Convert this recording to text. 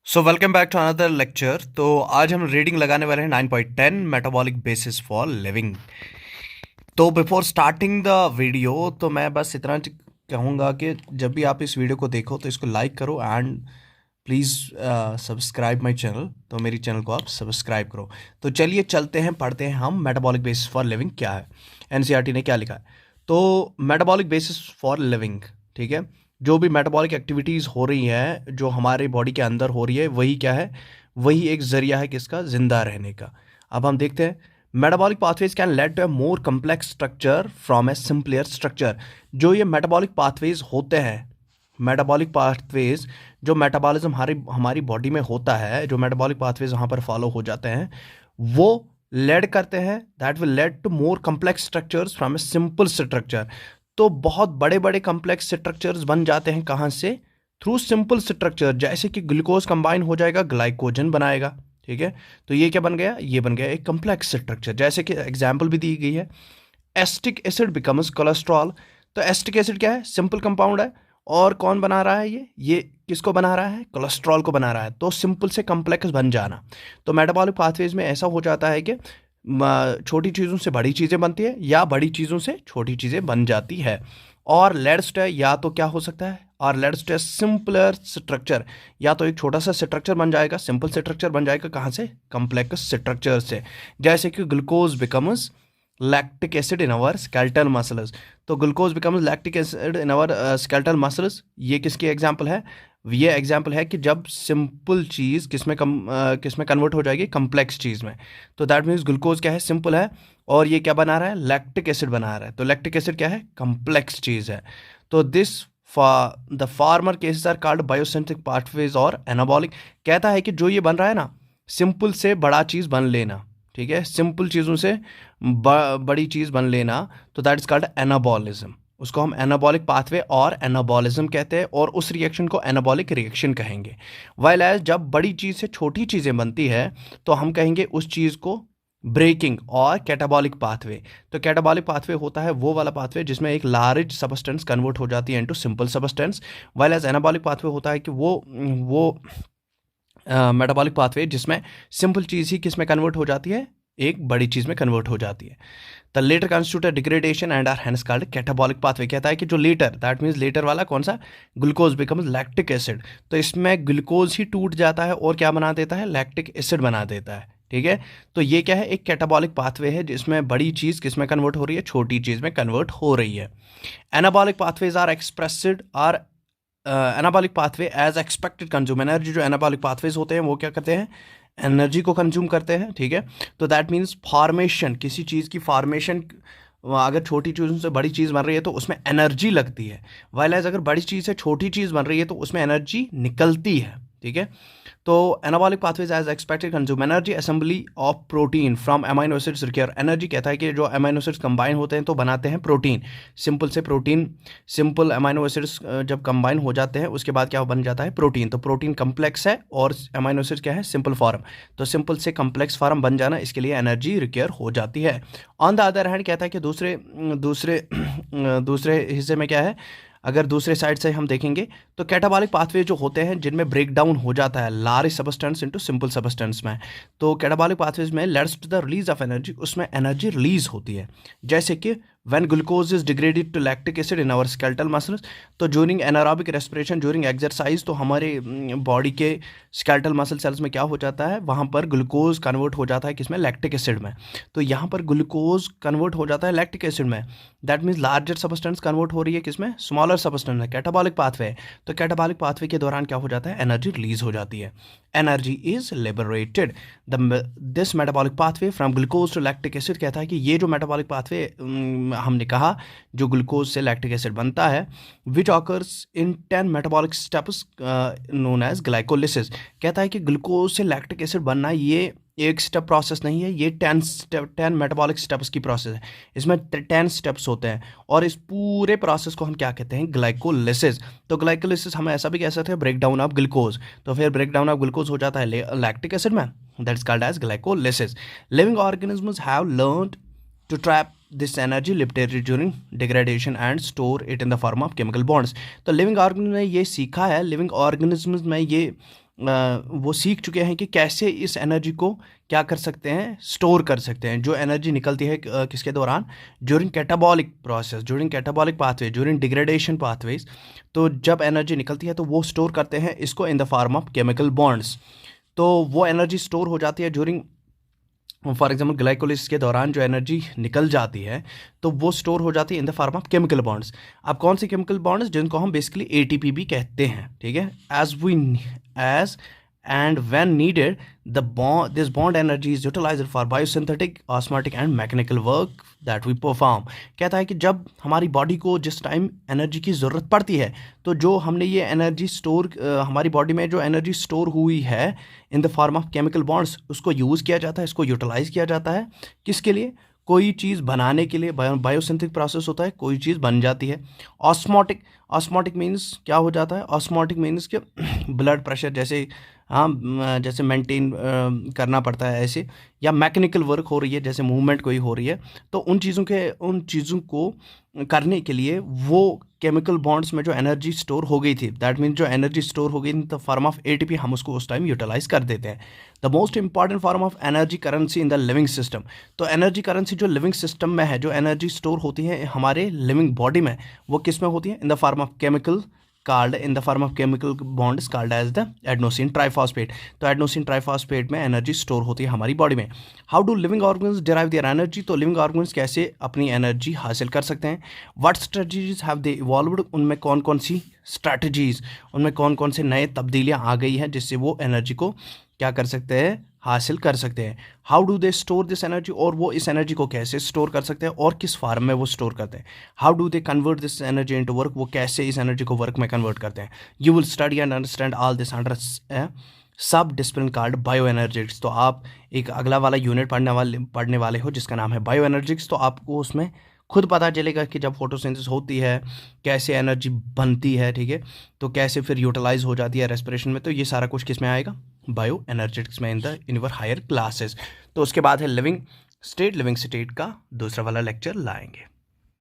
So welcome back to another lecture. तो आज हम रीडिंग लगाने वाले हैं 9.10 मेटाबॉलिक बेसिस फॉर लिविंग। तो बिफोर स्टार्टिंग द वीडियो तो मैं बस इतना कहूँगा कि जब भी आप इस वीडियो को देखो तो इसको लाइक करो and please subscribe my channel. तो मेरी चैनल को आप सब्सक्राइब करो। तो चलिए चलते हैं, पढ़ते हैं हम मेटाबॉलिक बेसिस फॉर लिविंग क्या है, एनसीईआरटी ने क्या लिखा है। तो मेटाबॉलिक बेसिस फॉर लिविंग, ठीक है, जो भी मेटाबॉलिक एक्टिविटीज़ हो रही हैं जो हमारे बॉडी के अंदर हो रही है वही क्या है, वही एक ज़रिया है किसका, ज़िंदा रहने का। अब हम देखते हैं, metabolic pathways can lead to a more complex structure from a simpler structure. जो ये मेटाबॉलिक पाथवेज होते हैं, मेटाबॉलिक पाथवेज जो मेटाबॉलिज्म हमारी हमारी बॉडी में होता है, जो मेटाबॉलिक पाथवेज वहाँ पर फॉलो हो जाते हैं, वो लेड करते हैं, that will lead to more complex structures from a simple structure. तो बहुत बड़े बड़े कम्प्लेक्स स्ट्रक्चर्स बन जाते हैं कहाँ से, थ्रू सिंपल स्ट्रक्चर। जैसे कि ग्लूकोज कंबाइन हो जाएगा, ग्लाइकोजन बनाएगा, ठीक है। तो ये क्या बन गया, ये बन गया एक कम्प्लेक्स स्ट्रक्चर। जैसे कि एग्जाम्पल भी दी गई है, एस्टिक एसिड बिकम्स कोलेस्ट्रॉल। तो एस्टिक एसिड क्या है, सिंपल कंपाउंड है, और कौन बना रहा है, ये किसको बना रहा है, कोलेस्ट्रॉल को बना रहा है। तो सिंपल से कम्प्लेक्स बन जाना। तो मेटाबॉलिक पाथवेज में ऐसा हो जाता है कि छोटी चीज़ों से बड़ी चीज़ें बनती है या बड़ी चीज़ों से छोटी चीज़ें बन जाती है। और लेट्स टू, या तो क्या हो सकता है, और लेट्स टू सिंपलर स्ट्रक्चर, या तो एक छोटा सा स्ट्रक्चर बन जाएगा, सिंपल स्ट्रक्चर बन जाएगा कहाँ से, कम्प्लेक्स स्ट्रक्चर से। जैसे कि glucose becomes lactic acid in our skeletal muscles. तो glucose becomes lactic acid in our skeletal muscles, ये किसकी एग्जांपल है, ये एग्जांपल है कि जब सिंपल चीज़ किस में कन्वर्ट हो जाएगी, कम्प्लेक्स चीज़ में। तो दैट मीन्स ग्लूकोज क्या है, सिंपल है, और ये क्या बना रहा है, लैक्टिक एसिड बना रहा है। तो लैक्टिक एसिड क्या है, कम्प्लेक्स चीज़ है। तो this the former cases are called biosynthetic pathways और एनाबॉलिक। कहता है कि जो ये बन रहा है ना, सिंपल से बड़ा चीज़ बन लेना, ठीक है, सिंपल चीज़ों से बड़ी चीज़ बन लेना, तो दैट इज कॉल्ड एनाबॉलिज्म। उसको हम एनाबॉलिक पाथवे और एनाबॉलिज्म कहते हैं, और उस रिएक्शन को एनाबॉलिक रिएक्शन कहेंगे। वाइल एज जब बड़ी चीज़ से छोटी चीज़ें बनती है तो हम कहेंगे उस चीज़ को ब्रेकिंग और कैटाबॉलिक पाथवे। तो कैटाबॉलिक पाथवे होता है वो वाला पाथवे जिसमें एक लार्ज सबस्टेंस कन्वर्ट हो जाती है into simple substance. While as anabolic pathway होता है कि वो मेटाबॉलिक पाथवे जिसमें सिंपल चीज़ ही किस में कन्वर्ट हो जाती है, एक बड़ी चीज़ में कन्वर्ट हो जाती है। The latter constitute degradation and are hence called catabolic pathway. कहता है कि जो लेटर, दैट मीन्स लेटर वाला कौन सा, ग्लूकोज बिकम्स लैक्टिक एसिड। तो इसमें ग्लूकोज ही टूट जाता है और क्या बना देता है, लैक्टिक एसिड बना देता है, ठीक है। तो ये क्या है, एक कैटाबॉलिक पाथवे है जिसमें बड़ी चीज़ किस में कन्वर्ट हो रही है, छोटी चीज़ में कन्वर्ट हो रही है। Anabolic pathways are expressed are anabolic pathway as expected consume energy. जो एनाबॉलिक पाथवेज होते हैं वो क्या करते हैं, एनर्जी को कंज्यूम करते हैं, ठीक है। तो दैट मीन्स फॉर्मेशन, किसी चीज़ की फॉर्मेशन अगर छोटी चीज़ों से बड़ी चीज़ बन रही है तो उसमें एनर्जी लगती है, वाइल एज अगर बड़ी चीज़ से छोटी चीज़ बन रही है तो उसमें एनर्जी निकलती है, ठीक है। तो anabolic pathways as expected consume energy, assembly of protein from amino acids require energy. कहता है कि जो अमाइनो एसिड्स कंबाइन होते हैं तो बनाते हैं प्रोटीन, सिंपल से प्रोटीन, सिंपल अमाइनो एसिड्स जब कंबाइन हो जाते हैं उसके बाद क्या बन जाता है, प्रोटीन। तो प्रोटीन कम्प्लेक्स है और अमाइनो एसिड्स क्या है, सिंपल फॉर्म। तो सिंपल से कम्प्लेक्स फॉर्म बन जाना, इसके लिए एनर्जी रिक्वायर हो जाती है। ऑन द अदर हैंड कहता है कि दूसरे दूसरे दूसरे हिस्से में क्या है, अगर दूसरे साइड से हम देखेंगे तो कैटाबॉलिक पाथवे जो होते हैं जिनमें ब्रेक डाउन हो जाता है large substance into simple substance में। तो कैटाबॉलिक पाथवेज में leads to the release of energy, उसमें एनर्जी रिलीज होती है। जैसे कि when glucose is degraded to lactic acid in our skeletal muscles. तो during anaerobic respiration, during exercise, तो हमारे बॉडी के स्केलेटल मसल सेल्स में क्या हो जाता है, वहाँ पर ग्लूकोज कन्वर्ट हो जाता है किसमें, लैक्टिक एसिड में। तो यहाँ पर ग्लूकोज कन्वर्ट हो जाता है लैक्टिक एसिड में, that means larger substance convert हो रही है किसमें, स्मॉलर सबस्टेंस में, कैटाबॉलिक पाथवे। तो कैटाबॉलिक पाथवे के दौरान क्या हो जाता है, एनर्जी रिलीज हो जाती है, energy is liberated. This metabolic pathway from glucose to lactic acid. कहता है कि ये जो मेटाबॉलिक पाथवे हमने कहा जो ग्लूकोज से लैक्टिक एसिड बनता है, which occurs in 10 metabolic steps known as glycolysis. कहता है कि ग्लूकोज से लैक्टिक एसिड बनना ये एक स्टेप प्रोसेस नहीं है, ये 10 मेटाबॉलिक स्टेप्स की प्रोसेस है। इसमें 10 स्टेप्स होते हैं और इस पूरे प्रोसेस को हम क्या कहते हैं, ग्लाइकोलिसिस। तो ग्लाइकोलिसिस हम ऐसा भी कह सकते हैं ब्रेक डाउन ऑफ ग्लूकोज। तो फिर ब्रेक डाउन ऑफ ग्लूकोज हो जाता है लैक्टिक एसिड में, that is called as glycolysis. Living organisms have learned to trap this energy liberated during degradation and store it in the form of chemical bonds। तो living organism ने ये सीखा है, living organism में ये वो सीख चुके हैं कि कैसे इस एनर्जी को क्या कर सकते हैं, स्टोर कर सकते हैं। जो एनर्जी निकलती है किसके दौरान, during catabolic process, during catabolic pathway, during degradation pathways. तो जब एनर्जी निकलती है तो वो स्टोर करते हैं इसको in the form of chemical bonds. तो वो एनर्जी स्टोर हो जाती है ड्यूरिंग, फॉर एग्जाम्पल ग्लाइकोलिसिस के दौरान जो एनर्जी निकल जाती है तो वो स्टोर हो जाती है in the form of chemical bonds. अब कौन सी केमिकल बॉन्ड्स, जिनको हम बेसिकली एटीपी भी कहते हैं, ठीक है। As and when needed this bond energy is utilised for biosynthetic, osmotic and mechanical work that we perform. कहता है कि जब हमारी बॉडी को जिस टाइम एनर्जी की ज़रूरत पड़ती है तो जो हमने ये एनर्जी स्टोर, हमारी बॉडी में जो एनर्जी स्टोर हुई है in the form of chemical bonds, उसको यूज़ किया जाता है, इसको यूटिलाइज़ किया जाता है। किसके लिए, कोई चीज़ बनाने के लिए। बायोसिंथेटिक प्रोसेस होता है, कोई चीज़ बन जाती है। ऑस्मोटिक, ऑस्मोटिक मीन्स क्या हो जाता है, ऑस्मोटिक मीन्स कि ब्लड प्रेशर जैसे, हाँ, जैसे मेंटेन करना पड़ता है ऐसे, या मैकेनिकल वर्क हो रही है जैसे मूवमेंट कोई हो रही है, तो उन चीज़ों को करने के लिए वो केमिकल बॉन्ड्स में जो एनर्जी स्टोर हो गई थी, दैट मीन्स जो एनर्जी स्टोर हो गई in the form of ATP, हम उसको उस टाइम यूटिलाइज कर देते हैं। The most important form of energy currency in the living system. तो एनर्जी करेंसी जो लिविंग सिस्टम में है, जो एनर्जी स्टोर होती है हमारे लिविंग बॉडी में, वो किस में होती है, in the form of chemical called in the form of chemical bonds called as the adenosine triphosphate। तो adenosine triphosphate में एनर्जी स्टोर होती है हमारी बॉडी में। How do living organs derive their energy. तो लिविंग ऑर्गन्स कैसे अपनी energy हासिल कर सकते हैं। What strategies have they evolved, उनमें कौन कौन सी स्ट्रैटेजीज, उनमें कौन कौन से नए तब्दीलियाँ आ गई हैं जिससे वो एनर्जी को क्या कर सकते हैं, हासिल कर सकते हैं। How do they store this energy, और वो इस एनर्जी को कैसे स्टोर कर सकते हैं और किस फॉर्म में वो स्टोर करते हैं। How do they convert this energy into work, वो कैसे इस एनर्जी को वर्क में कन्वर्ट करते हैं। You will study and understand all this under sub discipline called bio energetics. तो आप एक अगला वाला यूनिट पढ़ने वाले हो जिसका नाम है बायो एनर्जेटिक्स। तो आपको उसमें खुद पता चलेगा कि जब फोटोसिंथेसिस होती है कैसे एनर्जी बनती है, ठीक है, तो कैसे फिर यूटिलाइज हो जाती है रेस्पिरेशन में। तो ये सारा कुछ किस में आएगा, बायो एनर्जेटिक्स में, इन योर हायर क्लासेस। तो उसके बाद है लिविंग स्टेट का दूसरा वाला लेक्चर लाएंगे।